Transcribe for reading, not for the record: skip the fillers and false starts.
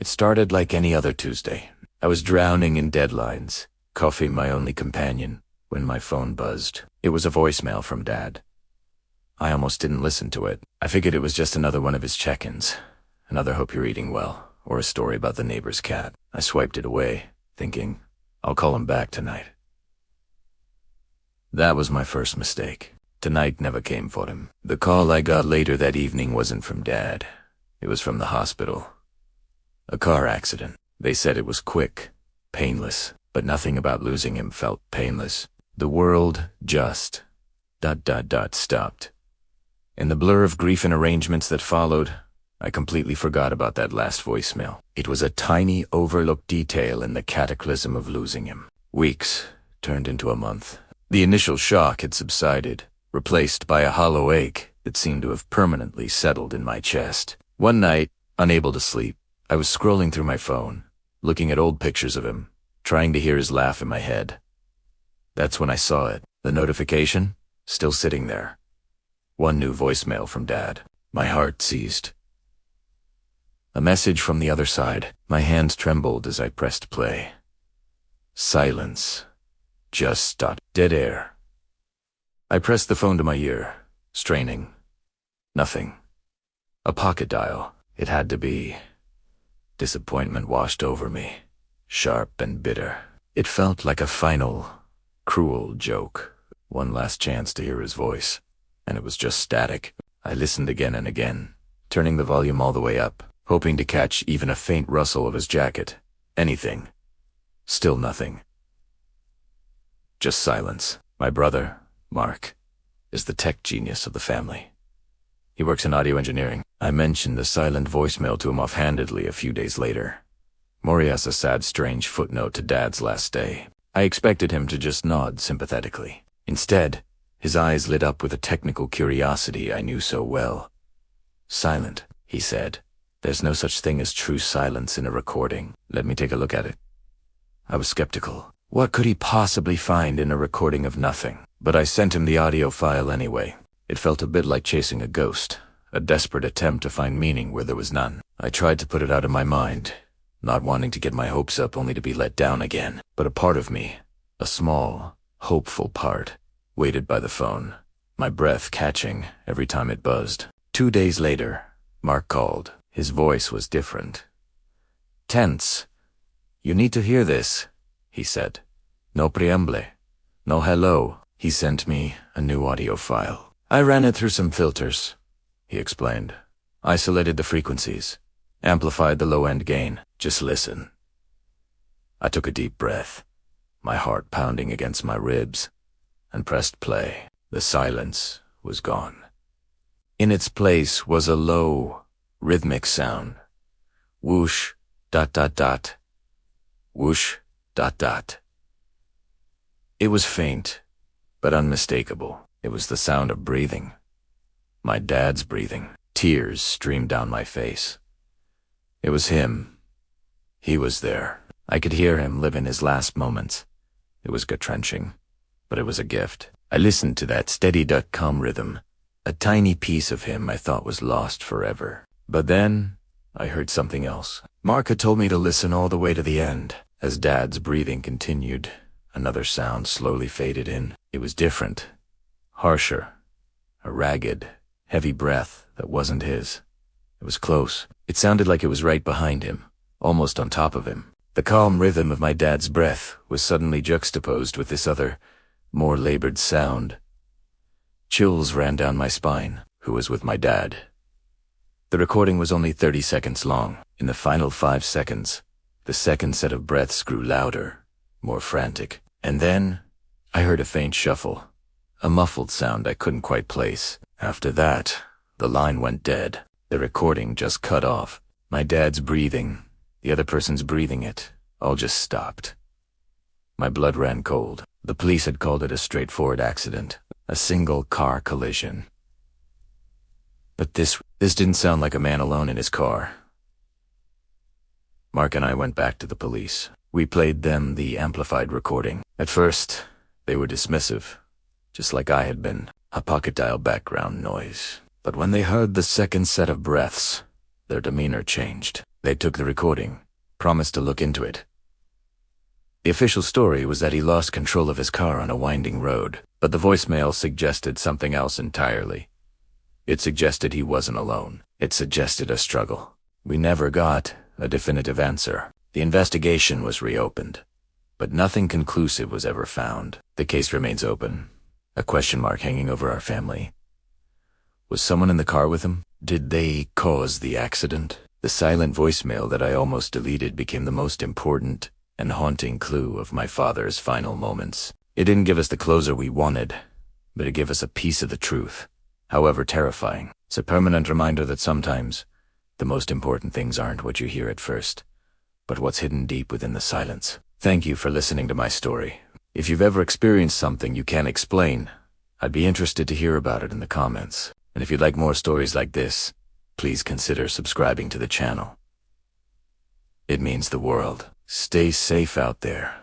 It started like any other Tuesday. I was drowning in deadlines, coffee my only companion, when my phone buzzed. It was a voicemail from Dad. I almost didn't listen to it. I figured it was just another one of his check-ins. Another "hope you're eating well," or a story about the neighbor's cat. I swiped it away, thinking, I'll call him back tonight. That was my first mistake. Tonight never came for him. The call I got later that evening wasn't from Dad. It was from the hospital. A car accident. They said it was quick, painless, but nothing about losing him felt painless. The world just ... stopped. In the blur of grief and arrangements that followed, I completely forgot about that last voicemail. It was a tiny, overlooked detail in the cataclysm of losing him. Weeks turned into a month. The initial shock had subsided, replaced by a hollow ache that seemed to have permanently settled in my chest. One night, unable to sleep, I was scrolling through my phone, looking at old pictures of him, trying to hear his laugh in my head. That's when I saw it. The notification, still sitting there. One new voicemail from Dad. My heart seized. A message from the other side. My hands trembled as I pressed play. Silence. Just stopped. Dead air. I pressed the phone to my ear, straining. Nothing. A pocket dial. It had to be. Disappointment washed over me, sharp and bitter. It felt like a final, cruel joke. One last chance to hear his voice, and it was just static. I listened again and again, turning the volume all the way up, hoping to catch even a faint rustle of his jacket. Anything. Still nothing. Just silence. My brother, Mark, is the tech genius of the family. He works in audio engineering. I mentioned the silent voicemail to him offhandedly a few days later. Maury has a sad, strange footnote to Dad's last day. I expected him to just nod sympathetically. Instead, his eyes lit up with a technical curiosity I knew so well. Silent, he said. There's no such thing as true silence in a recording. Let me take a look at it. I was skeptical. What could he possibly find in a recording of nothing? But I sent him the audio file anyway. It felt a bit like chasing a ghost, a desperate attempt to find meaning where there was none. I tried to put it out of my mind, not wanting to get my hopes up only to be let down again. But a part of me, a small, hopeful part, waited by the phone, my breath catching every time it buzzed. 2 days later, Mark called. His voice was different. Tense. You need to hear this, he said. No preamble. No hello. He sent me a new audio file. I ran it through some filters, he explained. Isolated the frequencies. Amplified the low-end gain. Just listen. I took a deep breath, my heart pounding against my ribs, and pressed play. The silence was gone. In its place was a low, rhythmic sound. Whoosh, ... Whoosh, ... It was faint, but unmistakable. It was the sound of breathing. My dad's breathing. Tears streamed down my face. It was him. He was there. I could hear him living his last moments. It was gut-wrenching, but it was a gift. I listened to that steady .com rhythm, a tiny piece of him I thought was lost forever. But then, I heard something else. Mark had told me to listen all the way to the end. As Dad's breathing continued, another sound slowly faded in. It was different, harsher, a ragged, heavy breath that wasn't his. It was close. It sounded like it was right behind him, almost on top of him. The calm rhythm of my dad's breath was suddenly juxtaposed with this other, more labored sound. Chills ran down my spine. Who was with my dad? The recording was only 30 seconds long. In the final 5 seconds, the second set of breaths grew louder, more frantic. And then, I heard a faint shuffle, a muffled sound I couldn't quite place. After that, the line went dead. The recording just cut off. My dad's breathing, the other person's breathing it, all just stopped. My blood ran cold. The police had called it a straightforward accident, a single car collision. But this didn't sound like a man alone in his car. Mark and I went back to the police. We played them the amplified recording. At first, they were dismissive, just like I had been, a pocket dial background noise. But when they heard the second set of breaths, their demeanor changed. They took the recording, promised to look into it. The official story was that he lost control of his car on a winding road, but the voicemail suggested something else entirely. It suggested he wasn't alone. It suggested a struggle. We never got a definitive answer. The investigation was reopened, but nothing conclusive was ever found. The case remains open, a question mark hanging over our family. Was someone in the car with him? Did they cause the accident? The silent voicemail that I almost deleted became the most important and haunting clue of my father's final moments. It didn't give us the closure we wanted, but it gave us a piece of the truth, however terrifying. It's a permanent reminder that sometimes the most important things aren't what you hear at first, but what's hidden deep within the silence. Thank you for listening to my story. If you've ever experienced something you can't explain, I'd be interested to hear about it in the comments. And if you'd like more stories like this, please consider subscribing to the channel. It means the world. Stay safe out there.